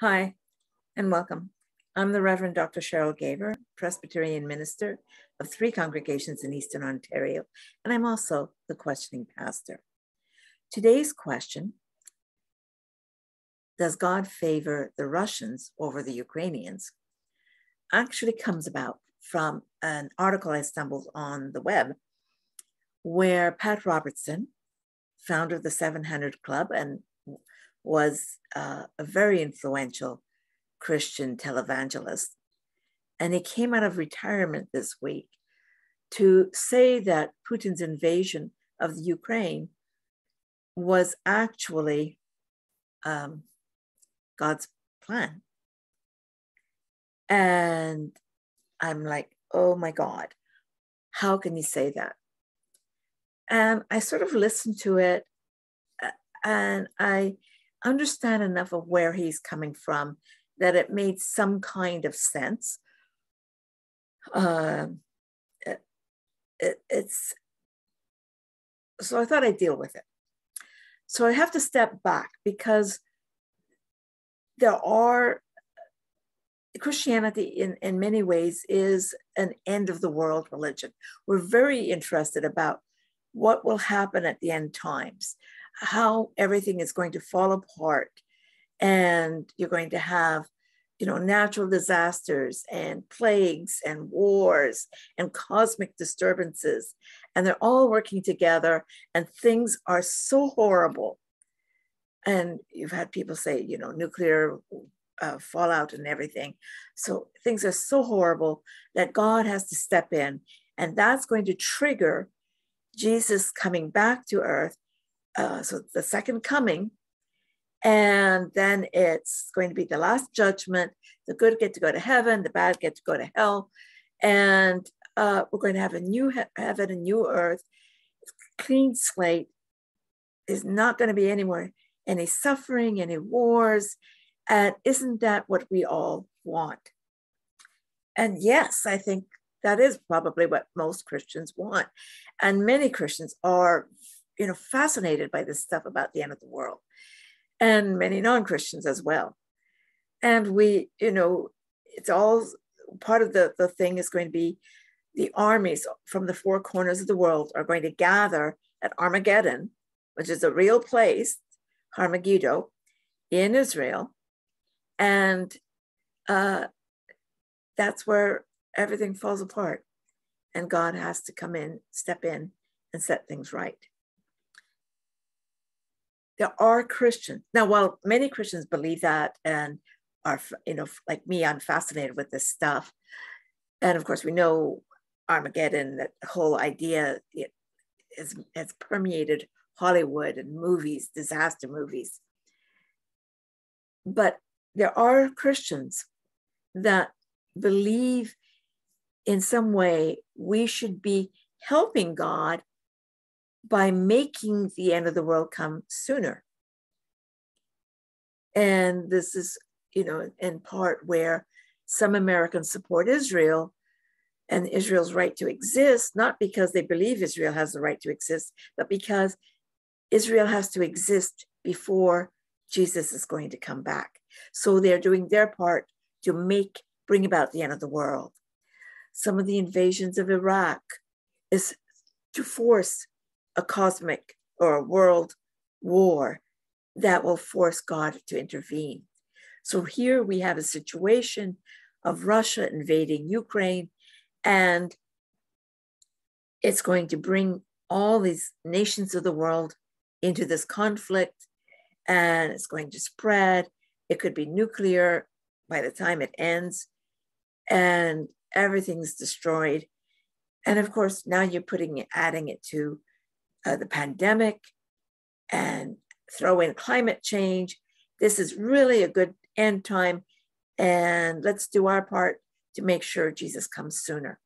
Hi, and welcome. I'm the Reverend Dr. Cheryl Gaver, Presbyterian minister of 3 congregations in Eastern Ontario, and I'm also the questioning pastor. Today's question: does God favor the Russians over the Ukrainians? Actually comes about from an article I stumbled on the web where Pat Robertson, founder of the 700 Club and was a very influential Christian televangelist, and he came out of retirement this week to say that Putin's invasion of the Ukraine was actually God's plan. And I'm like, oh my God, how can he say that? And I sort of listened to it, and I understand enough of where he's coming from that it made some kind of sense. So I thought I'd deal with it. So I have to step back because Christianity in many ways is an end of the world religion. We're very interested about what will happen at the end times, how everything is going to fall apart, and you're going to have, natural disasters and plagues and wars and cosmic disturbances, and they're all working together, and things are so horrible. And you've had people say, nuclear fallout and everything. So things are so horrible that God has to step in, and that's going to trigger Jesus coming back to earth. So the second coming, and then it's going to be the last judgment. The good get to go to heaven, the bad get to go to hell, and we're going to have a new heaven, a new earth, clean slate. There's not going to be any suffering, any wars, and isn't that what we all want? And yes, I think that is probably what most Christians want. And many Christians are, fascinated by this stuff about the end of the world, and many non-Christians as well. And we, it's all part of the thing is going to be the armies from the 4 corners of the world are going to gather at Armageddon, which is a real place, Armageddon, in Israel. And that's where everything falls apart, and God has to come in, step in, and set things right. There are Christians. Now, while many Christians believe that and are, like me, I'm fascinated with this stuff. And of course, we know Armageddon, that whole idea has permeated Hollywood and movies, disaster movies. But there are Christians that believe in some way we should be helping God by making the end of the world come sooner. And this is, in part where some Americans support Israel and Israel's right to exist, not because they believe Israel has the right to exist, but because Israel has to exist before Jesus is going to come back. So they're doing their part to bring about the end of the world. Some of the invasions of Iraq is to force a cosmic or a world war that will force God to intervene. So here we have a situation of Russia invading Ukraine, and it's going to bring all these nations of the world into this conflict, and it's going to spread. It could be nuclear by the time it ends, and everything's destroyed. And of course, now you're adding it to the pandemic, and throw in climate change. This is really a good end time, and let's do our part to make sure Jesus comes sooner.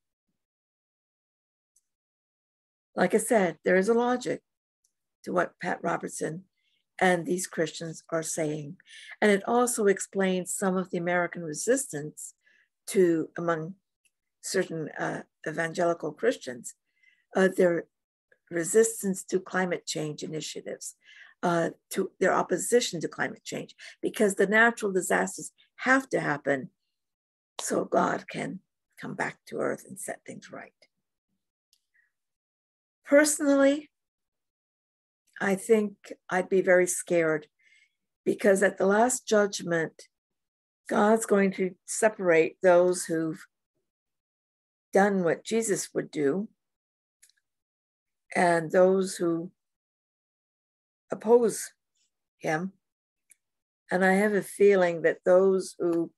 Like I said, there is a logic to what Pat Robertson and these Christians are saying. And it also explains some of the American resistance among certain evangelical Christians, their resistance to climate change initiatives. to their opposition to climate change, because the natural disasters have to happen so God can come back to earth and set things right. Personally, I think I'd be very scared, because at the last judgment, God's going to separate those who've done what Jesus would do and those who oppose him. And I have a feeling that those who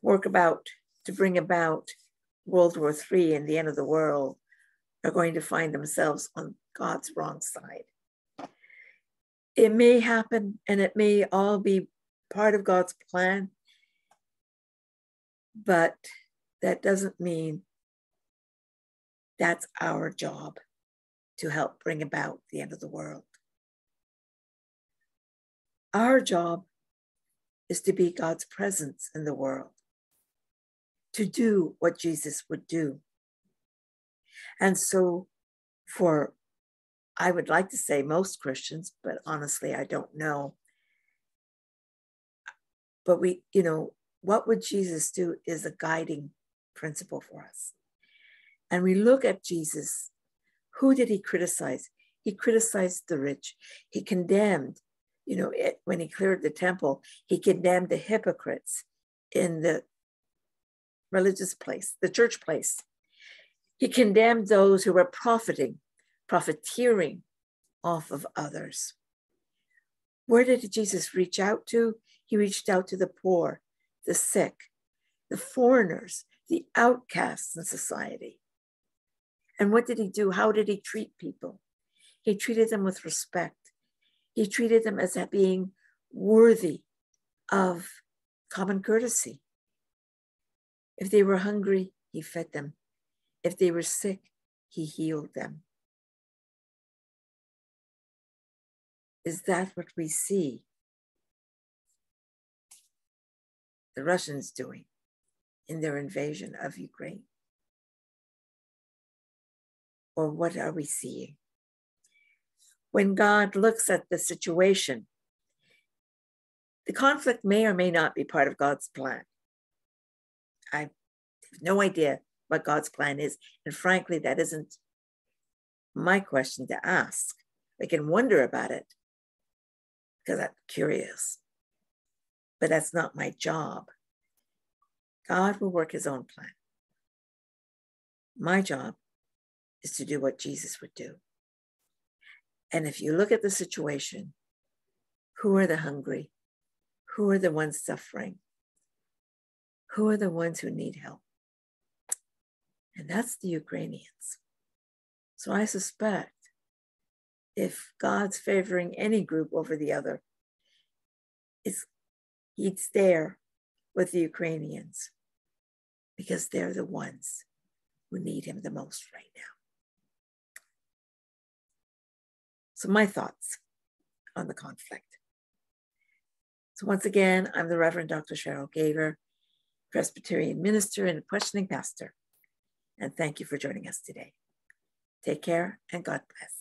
work to bring about World War III and the end of the world are going to find themselves on God's wrong side. It may happen, and it may all be part of God's plan, but that doesn't mean that's our job to help bring about the end of the world. Our job is to be God's presence in the world, to do what Jesus would do. And so I would like to say most Christians, but honestly, I don't know. But what would Jesus do is a guiding principle for us. And we look at Jesus. Who did he criticize? He criticized the rich. He condemned, when he cleared the temple, he condemned the hypocrites in the religious place, the church place. He condemned those who were profiteering off of others. Where did Jesus reach out to? He reached out to the poor, the sick, the foreigners, the outcasts in society. And what did he do? How did he treat people? He treated them with respect. He treated them as being worthy of common courtesy. If they were hungry, he fed them. If they were sick, he healed them. Is that what we see the Russians doing in their invasion of Ukraine? Or what are we seeing? When God looks at the situation, the conflict may or may not be part of God's plan. I have no idea what God's plan is. And frankly, that isn't my question to ask. I can wonder about it because I'm curious. But that's not my job. God will work his own plan. My job is to do what Jesus would do. And if you look at the situation, who are the hungry? Who are the ones suffering? Who are the ones who need help? And that's the Ukrainians. So I suspect if God's favoring any group over the other, he'd stare with the Ukrainians because they're the ones who need him the most right now. So my thoughts on the conflict. So once again, I'm the Reverend Dr. Cheryl Gaver, Presbyterian minister and questioning pastor. And thank you for joining us today. Take care and God bless.